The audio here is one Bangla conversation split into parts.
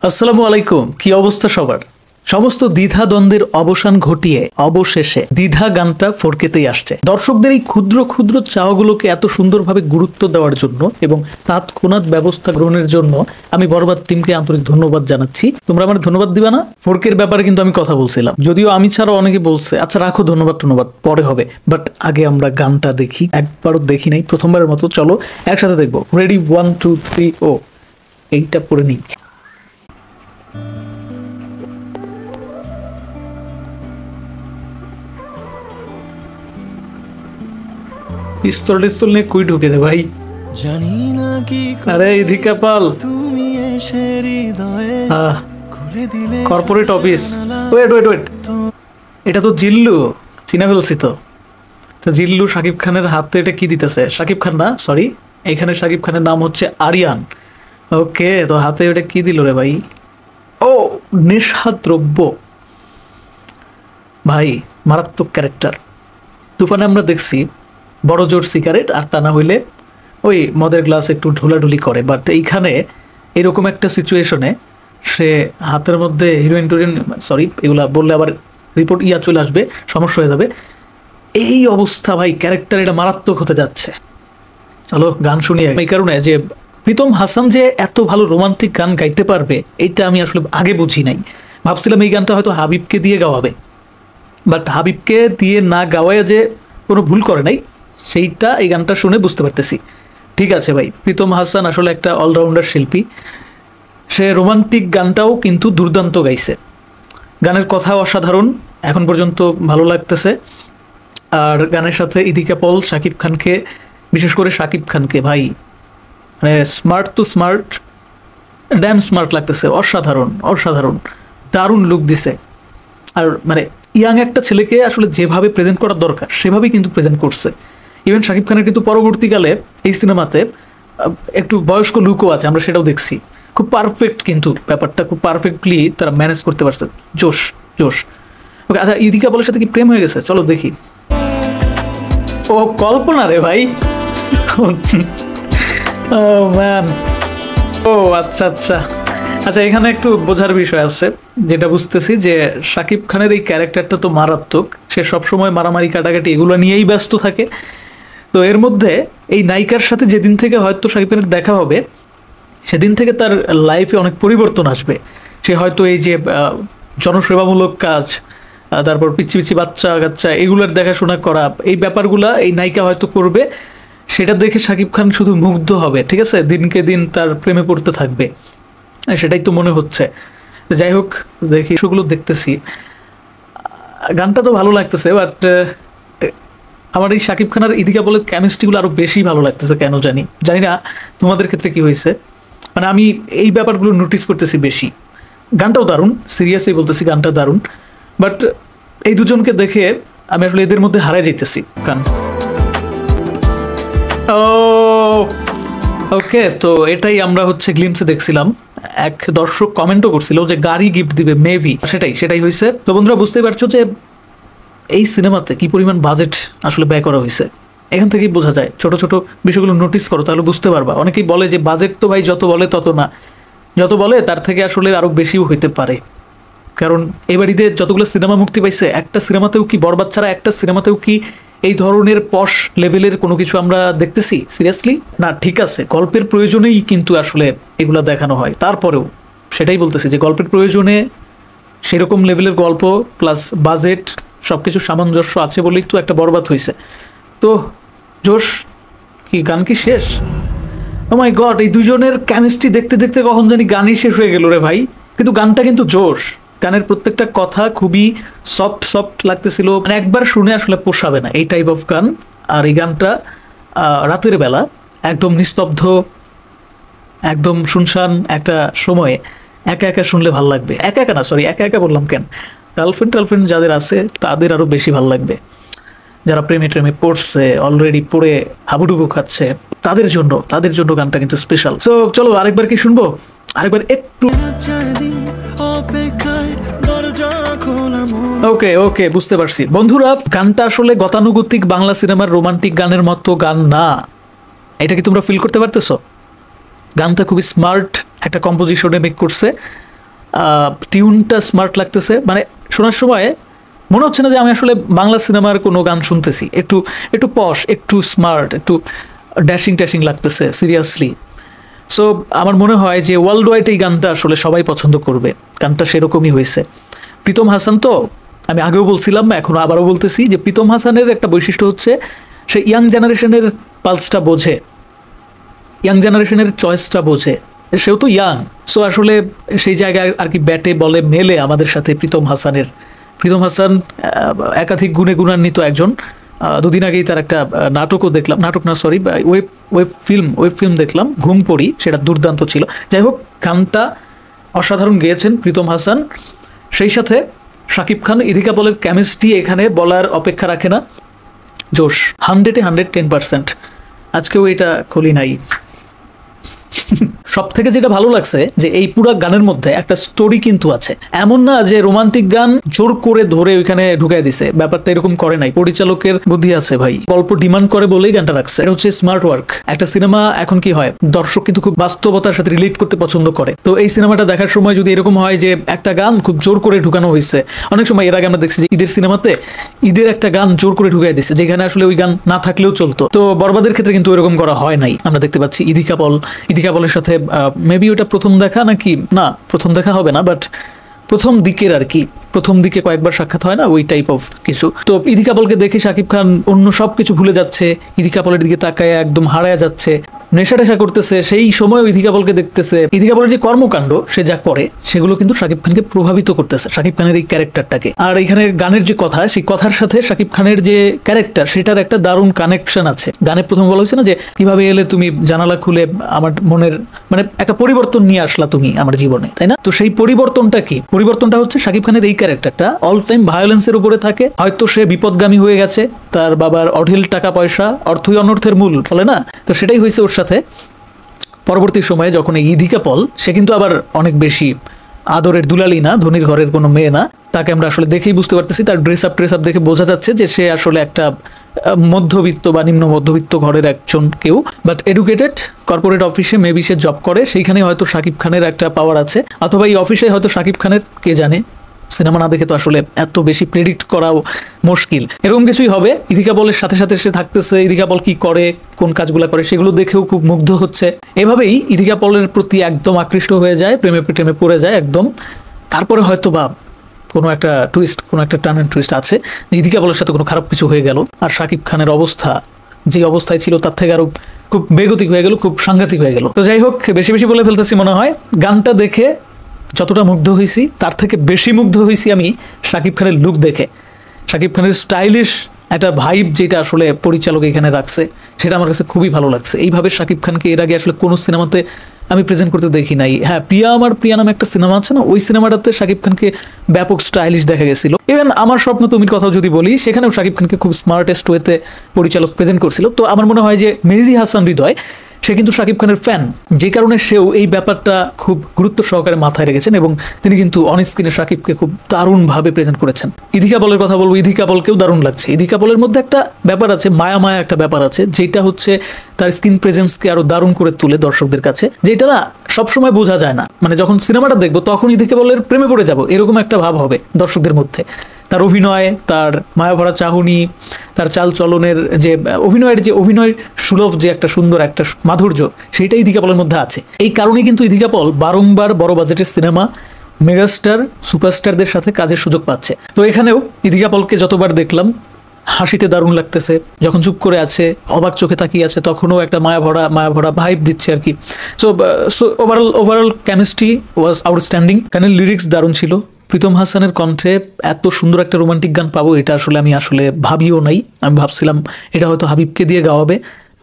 আসসালামু আলাইকুম। কি অবস্থা সবার? সমস্ত দ্বিধা দ্বন্দ্বের অবসান ঘটিয়ে অবশেষে দ্বিধা গানটা ফোরকেতেই আসছে। দর্শকদের এই ক্ষুদ্র ক্ষুদ্র চাওয়াগুলোকে এত সুন্দরভাবে গুরুত্ব দেওয়ার জন্য এবং তৎক্ষণাৎ ব্যবস্থা গ্রহণের জন্য আমি বরবাদ টিমকে আন্তরিক ধন্যবাদ জানাচ্ছি। তোমরা আমার ধন্যবাদ দিবা না? ফোরকের ব্যাপারে কিন্তু আমি কথা বলছিলাম, যদিও আমি ছাড়া অনেকে বলছে আচ্ছা রাখো, ধন্যবাদ পরে হবে, বাট আগে আমরা গানটা দেখি। একবারও দেখি নাই, প্রথমবারের মতো। চলো একসাথে দেখবো। রেডি, 1 2 3 ও এইটা পরে নিই। পিস্তল টিস্তল নিয়ে কই ঢুকে রে ভাই? জানি না কি আরে ইধিকা পাল, তুমি এসে হৃদয়ে খুলে দিলে corporate office. Wait wait wait, এটা তো জিল্লু, চিনা ফেলছি তো। তো জিল্লু শাকিব খানের হাতে এটা কি দিতেছে? শাকিব খান না, সরি, এখানে শাকিব খানের নাম হচ্ছে আরিয়ান। ওকে, তো হাতে ওটা কি দিল রে ভাই? ও, নেশা দ্রব্য। ভাই মারাত্মক ক্যারেক্টার। তুফানে আমরা দেখছি বড় জোর সিগারেট, আর তা না হইলে ওই মদের গ্লাস একটু ঢোলাঢুলি করে, বাট এইখানে এরকম একটা সিচুয়েশনে সে হাতের মধ্যে হিরোইন টোরিন, সরি এগুলা বললে আবার রিপোর্ট চলে আসবে, সমস্যা হয়ে যাবে। এই অবস্থা ভাই, ক্যারেক্টার এটা মারাত্মক হতে যাচ্ছে। চলো গান শুনি। এই কারণে যে প্রীতম হাসান যে এত ভালো রোমান্টিক গান গাইতে পারবে এটা আমি আসলে আগে বুঝি নাই। ভাবছিলাম এই গানটা হয়তো হাবিবকে দিয়ে গাওয়াবে, বাট হাবিবকে দিয়ে না গাওয়ায় যে কোনো ভুল করে নাই সেইটা এই গানটা শুনে বুঝতে পারতেছি। ঠিক আছে ভাই, প্রীতম হাসান আসলে একটা অলরাউন্ডার শিল্পী। সে রোমান্টিক গানটাও কিন্তু দুর্দান্ত গাইছে, গানের কথাও অসাধারণ, এখন পর্যন্ত ভালো লাগতেছে। আর গানের সাথে ইদিকা পল শাকিব খানকে, বিশেষ করে শাকিব খানকে ভাই মানে স্মার্ট তো স্মার্ট, ড্যাম স্মার্ট লাগতেছে। অসাধারণ অসাধারণ, দারুণ লুক দিছে। আর মানে ইয়াং একটা ছেলেকে আসলে যেভাবে প্রেজেন্ট করার দরকার সেভাবেই কিন্তু প্রেজেন্ট করছে। ইভেন শাকিব খানের কিন্তু পরবর্তীকালে এই সিনেমাতে একটু বয়স্ক লুকও আছে, আমরা সেটাও দেখছি। খুব পারফেক্ট, কিন্তু ব্যাপারটা খুব পারফেক্টলি তারা ম্যানেজ করতে পারছে। জোশ জোশ। ওকে, আচ্ছা ইদিকা পলের সাথে কি প্রেম হয়ে গেছে? চলো দেখি। ও কল্পনা রে ভাই। ও ম্যান, ও আচ্ছা আচ্ছা আচ্ছা, এখানে একটু বোঝার বিষয় আছে। যেটা বুঝতেছি যে শাকিব খানের এই ক্যারেক্টারটা তো মারাত্মক, সে সবসময় মারামারি কাটাকাটি এগুলো নিয়েই ব্যস্ত থাকে। তো এর মধ্যে এই নায়িকার সাথে যেদিন থেকে হয়তো শাকিব খানের দেখা হবে সেদিন থেকে তার লাইফে অনেক পরিবর্তন আসবে। সে হয়তো এই যে জনসেবামূলক কাজ, তারপর পিচ্ছি পিচ্ছি বাচ্চা কাচ্চা এগুলোর দেখাশোনা করা, এই ব্যাপারগুলা এই নায়িকা হয়তো করবে। সেটা দেখে শাকিব খান শুধু মুগ্ধ হবে, ঠিক আছে, দিনকে দিন তার প্রেমে পড়তে থাকবে, সেটাই তো মনে হচ্ছে। যাই হোক, দেখি সেগুলো দেখতেছি। গানটা তো ভালো লাগতেছে, বাট আমার এই শাকিব খান আর ইদিকা পলের কেমিস্ট্রিগুলো আরও বেশি ভালো লাগতেছে, কেন জানি না তোমাদের ক্ষেত্রে কি হয়েছে। মানে আমি এই ব্যাপারগুলো নোটিস করতেছি বেশি। গানটাও দারুণ, সিরিয়াসলি বলতেছি, গানটা দারুণ, বাট এই দুজনকে দেখে আমি আসলে এদের মধ্যে হারাই যাইতেছি। গান ওকে, তো এটাই আমরা হচ্ছে গ্লিমসে দেখছিলাম। এক দর্শক কমেন্টও করছিল যে গাড়ি গিফট দিবে মেবি, সেটাই হয়েছে। তো বন্ধুরা বুঝতেই পারছো যে এই সিনেমাতে কি পরিমাণ বাজেট আসলে ব্যয় করা হয়েছে। এখান থেকেই বোঝা যায়, ছোট ছোট বিষয়গুলো নোটিস করো তাহলে বুঝতে পারবা। অনেকেই বলে যে বাজেট তো ভাই যত বলে তত না, যত বলে তার থেকে আসলে আরও বেশিও হইতে পারে। কারণ এবার ঈদে যতগুলো সিনেমা মুক্তি পাইছে, একটা সিনেমাতেও কি, বরবাদ ছাড়া একটা সিনেমাতেও কি এই ধরনের পশ লেভেলের কোনো কিছু আমরা দেখতেছি? সিরিয়াসলি না। ঠিক আছে, গল্পের প্রয়োজনেই কিন্তু আসলে এগুলো দেখানো হয়, তারপরেও সেটাই বলতেছি যে গল্পের প্রয়োজনে সেরকম লেভেলের গল্প প্লাস বাজেট সব কিছু সামঞ্জস্য আছে বলেই তো একটা বরবাদ হয়েছে। তো জোশ কি, গান কি শেষ? ও মাই গড, এই দুজনের কেমিস্ট্রি দেখতে দেখতে কখন জানি গানই শেষ হয়ে গেল রে ভাই। কিন্তু গানটা কিন্তু জোশ, গানের প্রত্যেকটা কথা খুবই সফট সফট লাগতেছিল, মানে একবার শুনে আসলে পোষাবে না এই টাইপ অফ গান। আর এই গানটা রাতের বেলা একদম নিস্তব্ধ, একদম শুনশান একটা সময়ে একা একা শুনলে ভাল লাগবে। একা একা না, সরি একা একা বললাম কেন, গার্লফ্রেন্ড যাদের আছে তাদের আরও বেশি ভাল লাগবে। যারা প্রেমে ট্রেমে পড়ছে, অলরেডি পড়ে হাবুডুবু খাচ্ছে, তাদের জন্য গানটা কিন্তু স্পেশাল। সো চলো আরেকবার কি শুনবো, আরেকবার একটু। ওকে ওকে, বুঝতে পারছি বন্ধুরা, গানটা আসলে গতানুগতিক বাংলা সিনেমার রোমান্টিক গানের মতো গান না। এটা কি তোমরা ফিল করতে পারতেছো? গানটা খুবই স্মার্ট একটা কম্পোজিশনে মেক করছে। টিউনটা স্মার্ট লাগতেছে, মানে শোনার সময় মনে হচ্ছে না যে আমি আসলে বাংলা সিনেমার কোনো গান শুনতেছি। একটু একটু পশ, একটু স্মার্ট, একটু ড্যাশিং ট্যাশিং লাগতেছে সিরিয়াসলি। সো আমার মনে হয় যে ওয়ার্ল্ড ওয়াইড এই গানটা আসলে সবাই পছন্দ করবে, গানটা সেরকমই হয়েছে। প্রীতম হাসান তো আমি আগেও বলছিলাম, এখনও আবারও বলতেছি যে প্রীতম হাসানের একটা বৈশিষ্ট্য হচ্ছে সে ইয়াং জেনারেশনের পালসটা বোঝে, ইয়াং জেনারেশনের চয়েসটা বোঝে, সেও তো ইয়াং। সো আসলে সেই জায়গায় আর কি ব্যাটে বলে মেলে আমাদের সাথে প্রীতম হাসান একাধিক গুণে গুণান্বিত একজন। দুদিন আগেই তার একটা নাটকও দেখলাম, নাটক না সরি ওয়েব ফিল্ম দেখলাম, ঘুম পড়ি, সেটা দুর্দান্ত ছিল। যাই হোক, গানটা অসাধারণ গেয়েছেন প্রীতম হাসান। সেই সাথে শাকিব খান ইদিকা পলের কেমিস্ট্রি এখানে বলার অপেক্ষা রাখে না, জোশ 100-এ 110%। আজকেও এটা খুলি নাই। সব থেকে যেটা ভালো লাগছে যে এই পুরো গানের মধ্যে একটা স্টোরি কিন্তু আছে, এমন না যে রোমান্টিক গান জোর করে ধরে ওইখানে ঢুকাই দিছে, ব্যাপারটা এরকম করে নাই। পরিচালকের বুদ্ধি আছে ভাই, গল্প ডিমান্ড করে বলেই গানটা রাখছে। এটা হচ্ছে স্মার্ট ওয়ার্ক। একটা সিনেমা এখন কি হয়, দর্শক কিন্তু খুব বাস্তবতার সাথে রিলেট করতে পছন্দ করে। তো এই সিনেমাটা দেখার সময় যদি এরকম হয় যে একটা গান খুব জোর করে ঢুকানো হয়েছে, অনেক সময় এর আগে আমরা দেখছি যে ঈদের সিনেমাতে ঈদের একটা গান জোর করে ঢুকাই দিচ্ছে, যেখানে আসলে ওই গান না থাকলেও চলতো। তো বরবাদের ক্ষেত্রে কিন্তু এরকম করা হয় নাই। আমরা দেখতে পাচ্ছি ইদিকা পলের সাথে মেবি ওটা প্রথম দেখা নাকি না, প্রথম দেখা হবে না, বাট প্রথম দিকের আর কি, প্রথম দিকে কয়েকবার সাক্ষাৎ হয় না, ওই টাইপ অফ কিছু। তো ইদিকা পলকে দেখে শাকিব খান অন্য সব কিছু ভুলে যাচ্ছে, ইদিকা পলের দিকে তাকায় একদম হারায় যাচ্ছে, নেশা টেশা করতেছে। সেই সময় ইদিকা পলকে দেখতেছে, ইদিকা পলের যে কর্মকাণ্ড সে যা করে সেগুলো কিন্তু শাকিব খানকে প্রভাবিত করতেছে, শাকিব খানের এই ক্যারেক্টারটাকে। আর এখানে গানের যে কথা, সেই কথার সাথে শাকিব খানের যে ক্যারেক্টার সেটার একটা দারুণ কানেকশন আছে। গানে প্রথম বলা হয়েছে না যে কিভাবে এলে তুমি জানালা খুলে আমার মনের, মানে একটা পরিবর্তন নিয়ে আসলা তুমি আমার জীবনে, তাই না? তো সেই পরিবর্তনটা কি? পরিবর্তনটা হচ্ছে শাকিব খানের এই ক্যারেক্টারটা অল টাইম ভায়োলেন্সের উপরে থাকে। হয়তো সে বিপদগামী হয়ে গেছে, তার বাবার অঢেল টাকা পয়সা, অর্থই অনর্থের মূল বলে না, তো সেটাই হয়েছে ওর সাথে। পরবর্তী সময়ে যখন এই ইদিকা পল, সে কিন্তু আবার অনেক বেশি আদরের দুলালি না, ধনির ঘরের কোনো মেয়ে না, তাকে আমরা আসলে দেখেই বুঝতে পারতেছি, তার ড্রেস আপ দেখে বোঝা যাচ্ছে যে সে আসলে একটা মধ্যবিত্ত বা নিম্ন মধ্যবিত্ত ঘরের একজন কেউ, বাট এডুকেটেড। কর্পোরেট অফিসে মেবি সে জব করে, সেইখানে হয়তো শাকিব খানের একটা পাওয়ার আছে, অথবা এই অফিসে হয়তো শাকিব খানের, কে জানে, সিনেমা না দেখে তো আসলে এত বেশি প্রেডিক্ট করাও মুশকিল। এরকম কিছুই হবে। ইদিকা পলের সাথে সাথে সে থাকতেছে, ইদিকা পল কি করে, কোন কাজগুলো করে সেগুলো দেখেও খুব মুগ্ধ হচ্ছে। এভাবেই ইদিকা পলের প্রতি একদম আকৃষ্ট হয়ে যায়, প্রেমে পড়ে যায় একদম। তারপরে হয়তো বা কোনো একটা টুইস্ট, কোনো একটা টার্ন অ্যান্ড টুইস্ট আছে, ইদিকা পলের সাথে কোনো খারাপ কিছু হয়ে গেল, আর শাকিব খানের অবস্থা যে অবস্থায় ছিল তার থেকে আরো খুব বেগতিক হয়ে গেল, খুব সাংঘাতিক হয়ে গেল। তো যাই হোক, বেশি বলে ফেলতেছি মনে হয়। গানটা দেখে যতটা মুগ্ধ হয়েছি, তার থেকে বেশি মুগ্ধ হয়েছি আমি শাকিব খানের লুক দেখে। শাকিব খানের স্টাইলিশ একটা ভাইব যেটা আসলে পরিচালক এখানে রাখছে, সেটা আমার কাছে খুবই ভালো লাগছে। এইভাবে শাকিব খানকে এর আগে আসলে কোনো সিনেমাতে আমি প্রেজেন্ট করতে দেখি নাই। হ্যাঁ, প্রিয়া নামে একটা সিনেমা আছে না, ওই সিনেমাটাতে শাকিব খানকে ব্যাপক স্টাইলিশ দেখা গেছিল। ইভেন আমার স্বপ্ন তুমির কথাও যদি বলি, সেখানেও শাকিব খানকে খুব স্মার্টেস্ট ওয়েতে পরিচালক প্রেজেন্ট করছিল। তো আমার মনে হয় যে মেহেদী হাসান হৃদয়, সে কিন্তু শাকিব খানের ফ্যান, যে কারণে সেও এই ব্যাপারটা খুব গুরুত্ব সহকারে মাথায় রেখেছেন এবং তিনি কিন্তু অন স্ক্রিনে শাকিবকে খুব দারুণভাবে প্রেজেন্ট করেছেন। ইদিকা পলের কথা বলবো, ইদিকা পলকেও দারুণ লাগছে। ইদিকা পলের মধ্যে একটা ব্যাপার আছে, মায়া একটা ব্যাপার আছে, যেটা হচ্ছে তার স্ক্রিন প্রেজেন্সকে আরো দারুণ করে তুলে দর্শকদের কাছে, যেটা না সবসময় বোঝা যায় না। মানে যখন সিনেমাটা দেখবো তখন ইদিকা পলের প্রেমে পড়ে যাবো, এরকম একটা ভাব হবে দর্শকদের মধ্যে। তার অভিনয়, তার মায়াভরা চাহনি, তার চাল চলনের যে অভিনয় সুলভ যে একটা সুন্দর একটা মাধুর্য, সেইটাই ইদিকা পলের মধ্যে আছে। এই কারণেই কিন্তু ইদিকা পল বারংবার বড় বাজেটের সিনেমা, মেগাস্টার, সুপারস্টারদের সাথে কাজের সুযোগ পাচ্ছে। তো এখানেও ইদিকা পলকে যতবার দেখলাম হাসিতে দারুণ লাগতেছে, যখন চুপ করে আছে, অবাক চোখে তাকিয়ে আছে, তখনও একটা মায়াভরা ভাইব দিচ্ছে আর কি। সো ওভারঅল কেমিস্ট্রি ওয়াজ আউটস্ট্যান্ডিং। গানের লিরিক্স দারুণ ছিল। প্রীতম হাসানের কণ্ঠে এত সুন্দর একটা রোমান্টিক গান পাবো, এটা আসলে আমি ভাবিও নাই। আমি ভাবছিলাম এটা হয়তো হাবিবকে দিয়ে গাওয়াবে,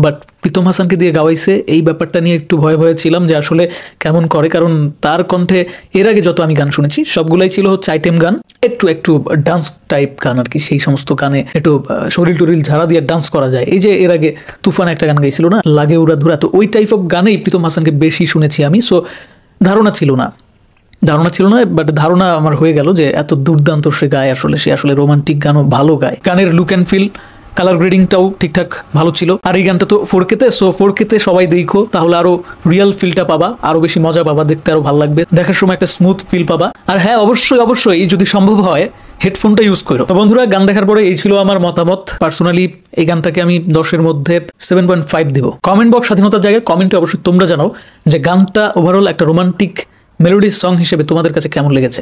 বাট প্রীতম হাসানকে দিয়ে গাওয়াইছে। এই ব্যাপারটা নিয়ে একটু ভয়ে ছিলাম যে আসলে কেমন করে, কারণ তার কণ্ঠে এর আগে যত আমি গান শুনেছি সবগুলাই ছিল হচ্ছে আইটেম গান, একটু ডান্স টাইপ গান আর কি। সেই সমস্ত গানে একটু শরীর টরিল ঝাড়া দিয়ে ডান্স করা যায়। এই যে এর আগে তুফান একটা গান গাইছিল না, লাগে উড়া ধুরা, তো ওই টাইপ অফ গানেই প্রীতম হাসানকে বেশি শুনেছি আমি। সো ধারণা ছিল না, বাট ধারণা আমার হয়ে গেল যে এত দুর্দান্ত সে গায়, সে আসলে রোমান্টিক গানও ভালো গায়। গানের লুক অ্যান্ড ফিল কালার গ্রেডিংটাও ঠিকঠাক ভালো ছিল। আর এই গানটা তো 4K তে, সো 4K তে সবাই দেখো, তাহলে আরো রিয়েল ফিলটা পাবা, আরো বেশি মজা পাবা, দেখতে আরো ভালো লাগবে, দেখার সময় একটা স্মুথ ফিল পাবা। আর হ্যাঁ, অবশ্যই যদি সম্ভব হয় হেডফোনটা ইউজ করো। তো বন্ধুরা, গান দেখার পরে এই ছিল আমার মতামত। পার্সোনালি এই গানটাকে আমি 10-এর মধ্যে 7.5 দিব। কমেন্ট বক্স স্বাধীনতার জায়গায় কমেন্টে অবশ্যই তোমরা জানাও যে গানটা ওভারঅল একটা রোমান্টিক মেলোডি সং হিসেবে তোমাদের কাছে কেমন লেগেছে।